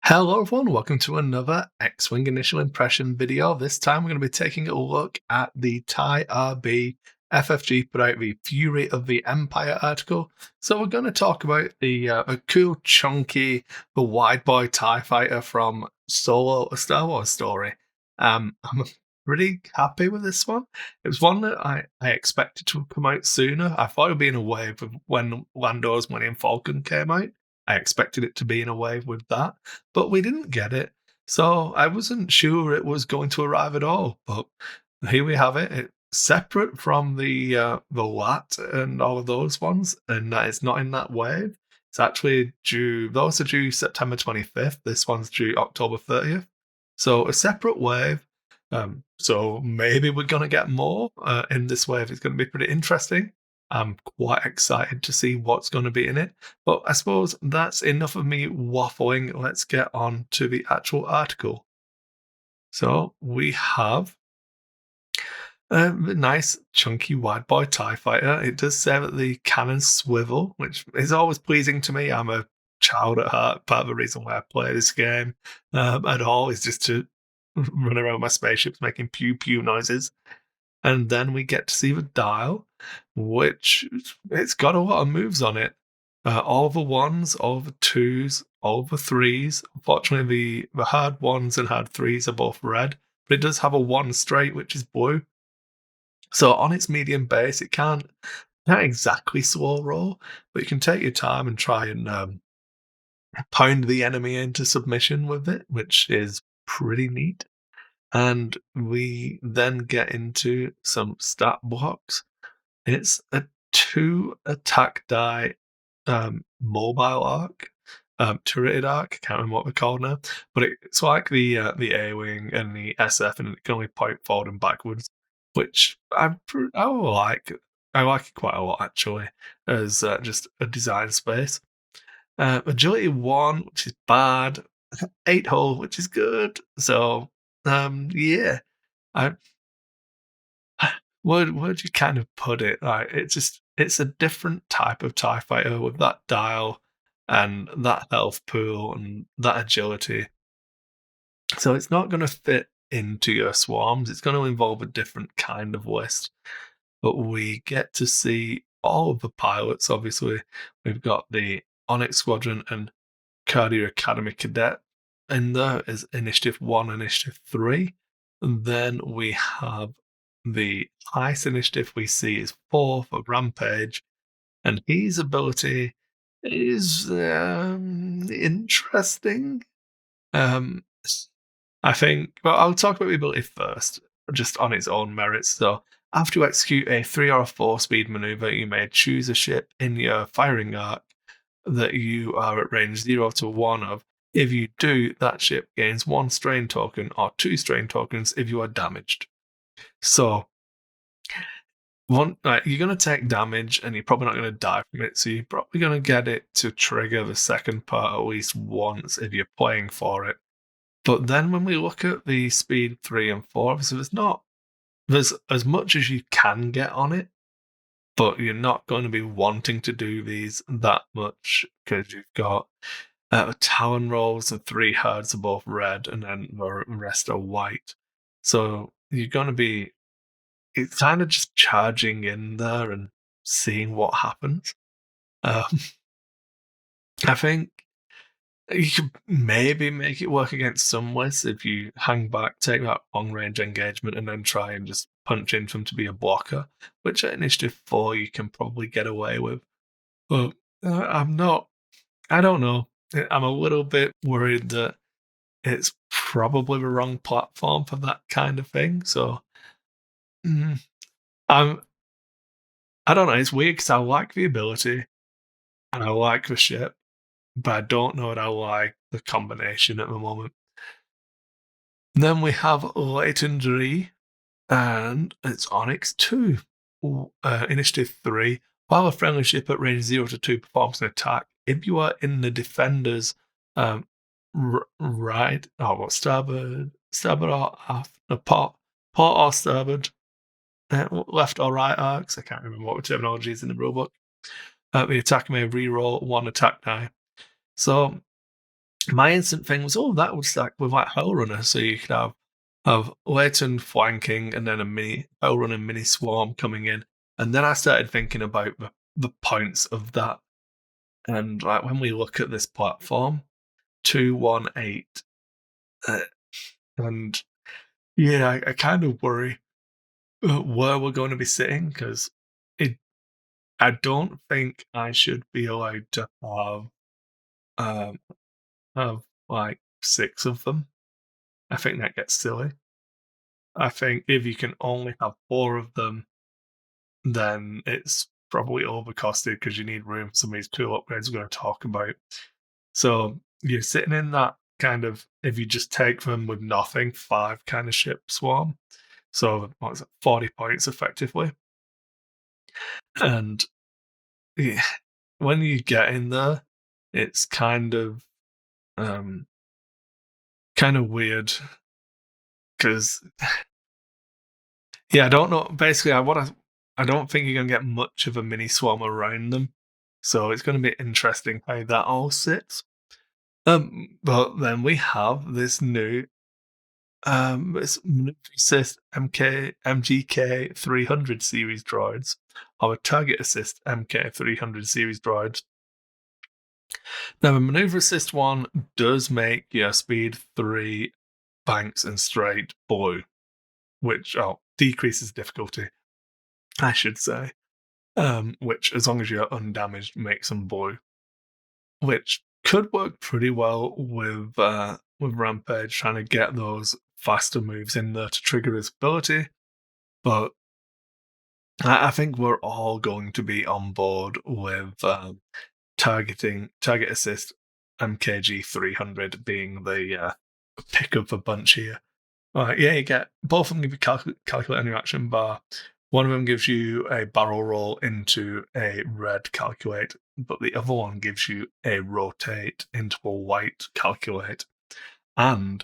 Hello everyone, welcome to another X-Wing initial impression video. This time we're going to be taking a look at the TIE RB FFG put out the Fury of the Empire article. So we're going to talk about the a cool, chunky, the wide boy TIE fighter from Solo: A Star Wars Story. I'm pretty happy with this one. It was one that I expected to come out sooner. I thought it would be in a wave of when Lando's Millennium Falcon came out. I expected it to be in a wave with that, but we didn't get it. So I wasn't sure it was going to arrive at all. But here we have it. It's separate from the LAT and all of those ones, and it's not in that wave. It's actually due. Those are due September 25th. This one's due October 30th. So a separate wave. So maybe we're gonna get more in this wave. It's going to be pretty interesting. I'm quite excited to see what's going to be in it. But I suppose that's enough of me waffling. Let's get on to the actual article. So we have a nice, chunky, wide boy TIE fighter. It does say that the cannon swivel, which is always pleasing to me. I'm a child at heart. Part of the reason why I play this game at all is just to run around my spaceships making pew pew noises. And then we get to see the dial, which it's got a lot of moves on it. All the ones, all the twos, all the threes. Unfortunately, the hard ones and hard threes are both red, but it does have a one straight, which is blue. So on its medium base, it can't exactly slow roll, but you can take your time and try and pound the enemy into submission with it, which is pretty neat. And we then get into some stat blocks. It's a 2 attack die mobile arc, turreted arc. I can't remember what they're called now, but it's like the A wing and the SF, and it can only point forward and backwards, which I like. I like it quite a lot actually, as just a design space. Agility 1, which is bad. 8 hull, which is good. So yeah, I would you kind of put it? Like it's a different type of TIE fighter with that dial and that health pool and that agility. So it's not going to fit into your swarms. It's going to involve a different kind of list. But we get to see all of the pilots. Obviously, we've got the Onyx Squadron and Cardia Academy Cadet in there is Initiative 1, Initiative 3. And then we have the highest initiative we see is 4 for Rampage, and his ability is interesting. Um, I think, well, I'll talk about the ability first, just on its own merits. So, after you execute a 3 or a 4 speed maneuver, you may choose a ship in your firing arc that you are at range 0 to 1 of. If you do, that ship gains 1 strain token or 2 strain tokens if you are damaged. So, you're going to take damage and you're probably not going to die from it, so you're probably going to get it to trigger the second part at least once if you're playing for it. But then when we look at the speed 3 and 4, obviously there's as much as you can get on it, but you're not going to be wanting to do these that much because you've got Talon rolls and 3 herds are both red, and then the rest are white. So you're going to be it's kind of just charging in there and seeing what happens. Um, I think you could maybe make it work against some lists if you hang back, take that long range engagement, and then try and just punch into them to be a blocker, which at Initiative 4 you can probably get away with. But I'm not, I don't know. I'm a little bit worried that it's probably the wrong platform for that kind of thing. So mm, I'm, I don't know. It's weird because I like the ability and I like the ship, but I don't know that I like the combination at the moment. And then we have Legendary, and it's Onyx 2. Initiative 3. While a friendly ship at range 0 to 2 performs an attack, if you are in the defender's right, starboard or aft, no, port or starboard, left or right arcs, I can't remember what the terminology is in the rulebook. The attacker may re-roll 1 attack die. So my instant thing was, oh, that would stack with like Hellrunner, so you could have Leighton flanking and then a mini Hellrunner mini swarm coming in. And then I started thinking about the points of that. And like when we look at this platform, 218, uh, and yeah, I kind of worry where we're going to be sitting because it. I don't think I should be allowed to um have like 6 of them. I think that gets silly. I think if you can only have 4 of them, then it's probably overcosted because you need room for some of these cool upgrades we're going to talk about. So you're sitting in that kind of, if you just take them with nothing, 5 kind of ship swarm. So what's it, 40 points effectively. And yeah, when you get in there, it's um kind of weird because yeah, I don't know. Basically, I don't think you're gonna get much of a mini swarm around them, so it's gonna be interesting how that all sits. But then we have this new this Maneuver Assist MGK 300 series droids, or Target Assist MK 300 series droids. Now, the Maneuver Assist one does make your speed 3 banks and straight blue, which decreases difficulty, I should say. Which, as long as you're undamaged, makes them blue, which could work pretty well with Rampage trying to get those faster moves in there to trigger his ability. But I think we're all going to be on board with target assist MKG 300 being the pick of the bunch here. Yeah, you get both of them give you calculate on your action bar. One of them gives you a barrel roll into a red calculate, but the other one gives you a rotate into a white calculate. And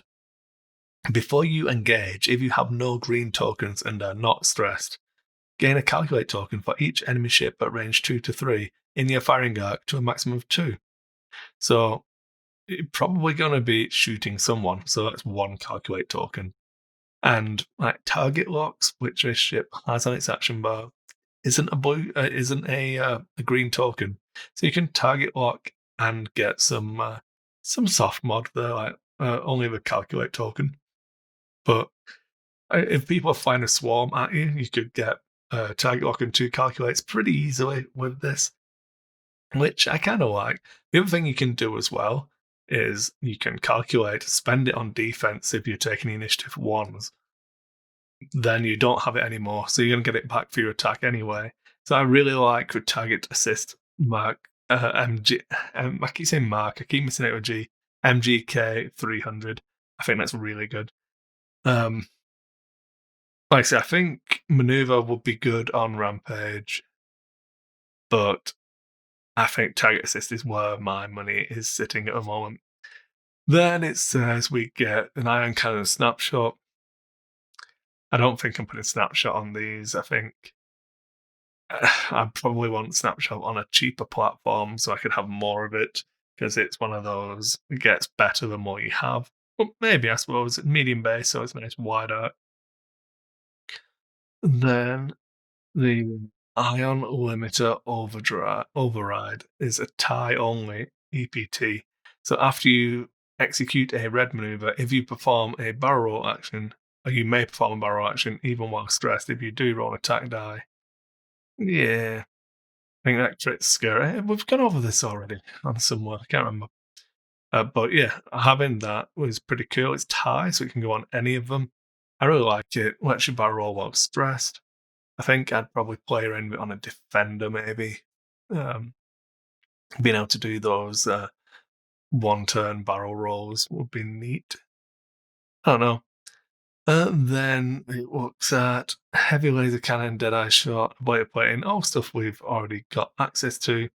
before you engage, if you have no green tokens and are not stressed, gain a calculate token for each enemy ship at range 2 to 3 in your firing arc to a maximum of 2. So you're probably going to be shooting someone, so that's 1 calculate token. And like target locks, which this ship has on its action bar, isn't a green token, so you can target lock and get some soft mod there, like only the calculate token. But if people find a swarm at you, you could get target lock and 2 calculates pretty easily with this, which I kind of like. The other thing you can do as well is you can calculate, spend it on defense if you're taking the initiative ones, then you don't have it anymore. So you're going to get it back for your attack anyway. So I really like the target assist mark. I keep saying mark, I keep missing out with G. MGK 300. I think that's really good. Like I said, I think maneuver would be good on Rampage, but I think target assist is where my money is sitting at the moment. Then it says we get an ion cannon snapshot. I don't think I'm putting snapshot on these. I think I probably want snapshot on a cheaper platform so I could have more of it, because it's one of those, it gets better the more you have. But maybe, I suppose, medium base, so it's nice wide arc. Then the Ion Limiter Override is a tie only EPT. So after you execute a red maneuver, if you perform a barrel roll action, or you may perform a barrel roll action even while stressed, if you do roll an attack die. Yeah, I think that crit's scary. We've gone over this already on somewhere, I can't remember. But yeah, having that was pretty cool. It's tie, so it can go on any of them. I really like it. Lets you barrel roll while stressed. I think I'd probably play around with it on a defender, maybe. Being able to do those one-turn barrel rolls would be neat. I don't know. Then it looks at heavy laser cannon, deadeye shot, blade plating, all stuff we've already got access to.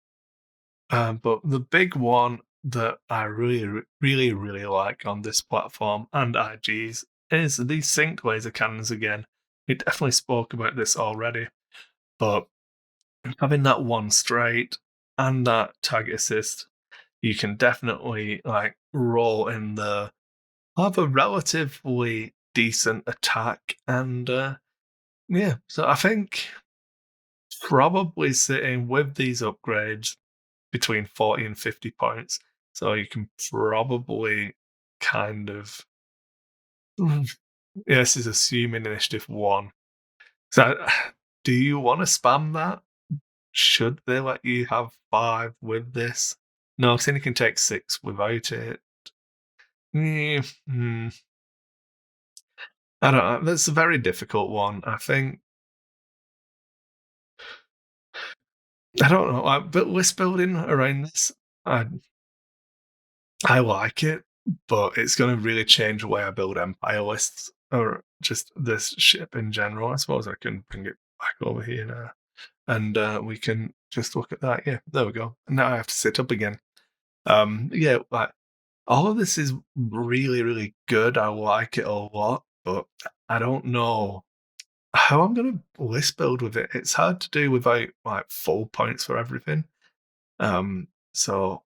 But the big one that I really like on this platform and IGs is these synced laser cannons again. We definitely spoke about this already, but having that one straight and that target assist you can definitely like roll in the have a relatively decent attack and yeah. So I think probably sitting with these upgrades between 40 and 50 points. So you can probably kind of yeah, this is assuming initiative one. So do you want to spam that? Should they let you have 5 with this? No, 'cause then you can take 6 without it. Mm, hmm, I don't know. That's a very difficult one. I think I don't know. But list building around this, I I like it, but it's going to really change the way I build empire lists or just this ship in general. I suppose I can bring it back over here now, and we can just look at that. Yeah, there we go. Now I have to sit up again. Yeah, like all of this is really, really good. I like it a lot, but I don't know how I'm gonna list build with it. It's hard to do without like full points for everything. So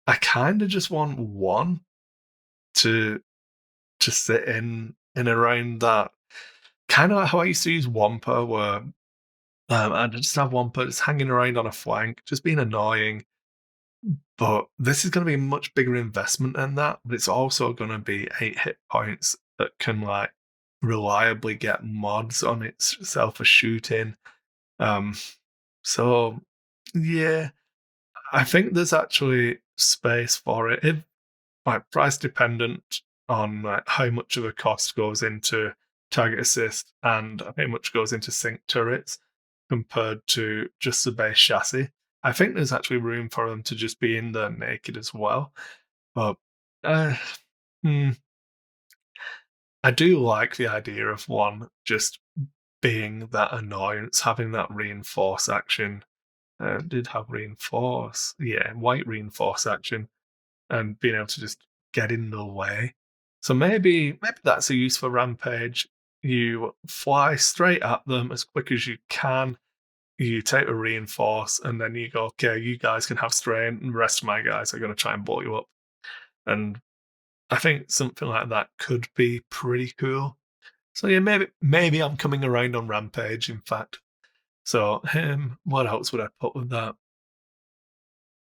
I kind of just want one to sit in around that. Kind of like how I used to use Wampa, where I just have Wampa just hanging around on a flank, just being annoying. But this is going to be a much bigger investment than that. But it's also going to be 8 hit points that can like reliably get mods on itself for shooting. Um, so yeah, I think there's actually space for it. If like price dependent on like how much of a cost goes into target assist and how much goes into sync turrets compared to just the base chassis. I think there's actually room for them to just be in there naked as well. But uh, hmm, I do like the idea of one just being that annoyance, having that reinforce action. Did have reinforce, yeah, white reinforce action and being able to just get in the way. So maybe that's a use for Rampage. You fly straight at them as quick as you can. You take a reinforce, and then you go, okay, you guys can have strain, and the rest of my guys are going to try and blow you up. And I think something like that could be pretty cool. So yeah, maybe I'm coming around on Rampage. In fact, so what else would I put with that?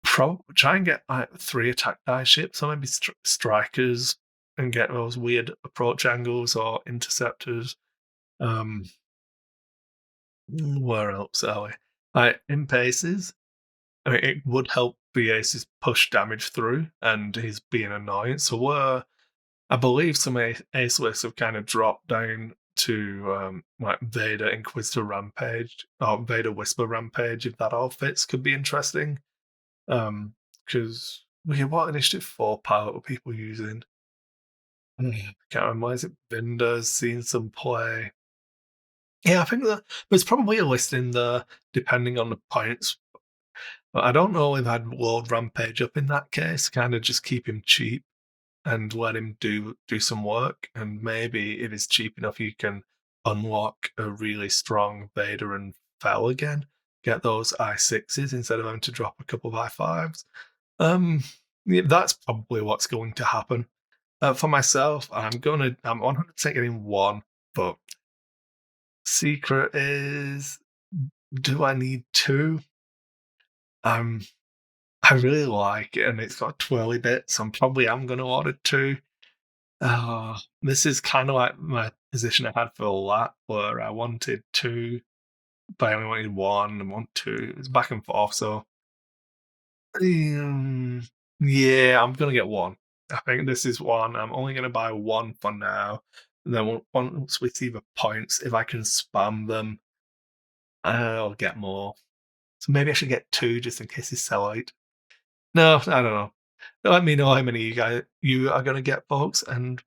Probably try and get like 3 attack die ships, or maybe strikers, and get those weird approach angles or interceptors. Um, where else are we? Like in paces, I mean, it would help the aces push damage through, and he's being annoying. So where I believe some ace lists have kind of dropped down to like Vader Inquisitor Rampage or Vader Whisper Rampage. If that all fits, could be interesting. Because what initiative 4 pilot were people using? Can't remember. Is it Vinder's seen some play? Yeah, I think that there's probably a list in there depending on the points. But I don't know if I'd load Rampage up in that case. Kind of just keep him cheap and let him do some work. And maybe if it's cheap enough, you can unlock a really strong Vader and Fel again. Get those I6s instead of having to drop a couple of I5s. Yeah, that's probably what's going to happen. For myself, I'm 100% getting one, but secret is, do I need two? Um, I really like it, and it's got twirly bits. So I'm probably am going to order two. This is kind of like my position I had for a lot, where I wanted two, but I only wanted one and want two. It's back and forth, so Um, yeah, I'm gonna get one. I think this is one. I'm only gonna buy one for now. And then once we see the points, if I can spam them, I'll get more. So maybe I should get two just in case they sell out. No, I don't know. Let me know how many you are gonna get, folks, and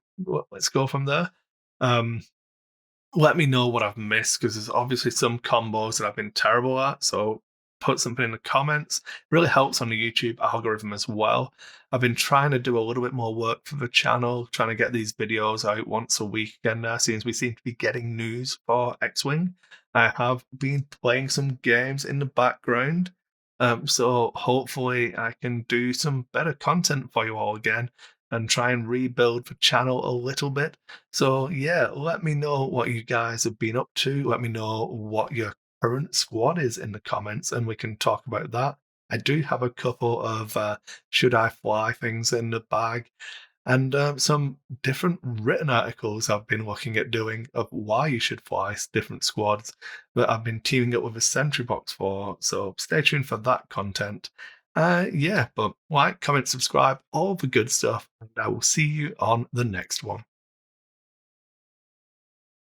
let's go from there. Um, let me know what I've missed because there's obviously some combos that I've been terrible at. So put something in the comments. It really helps on the YouTube algorithm as well. I've been trying to do a little bit more work for the channel, trying to get these videos out once a week again now, since we seem to be getting news for X-Wing. I have been playing some games in the background. So hopefully I can do some better content for you all again and try and rebuild the channel a little bit. So yeah, let me know what you guys have been up to. Let me know what your current squad is in the comments and we can talk about that. I do have a couple of should I fly things in the bag and some different written articles I've been looking at doing of why you should fly different squads that I've been teaming up with a Sentry Box for. So stay tuned for that content. Yeah, but like, comment, subscribe, all the good stuff, and I will see you on the next one.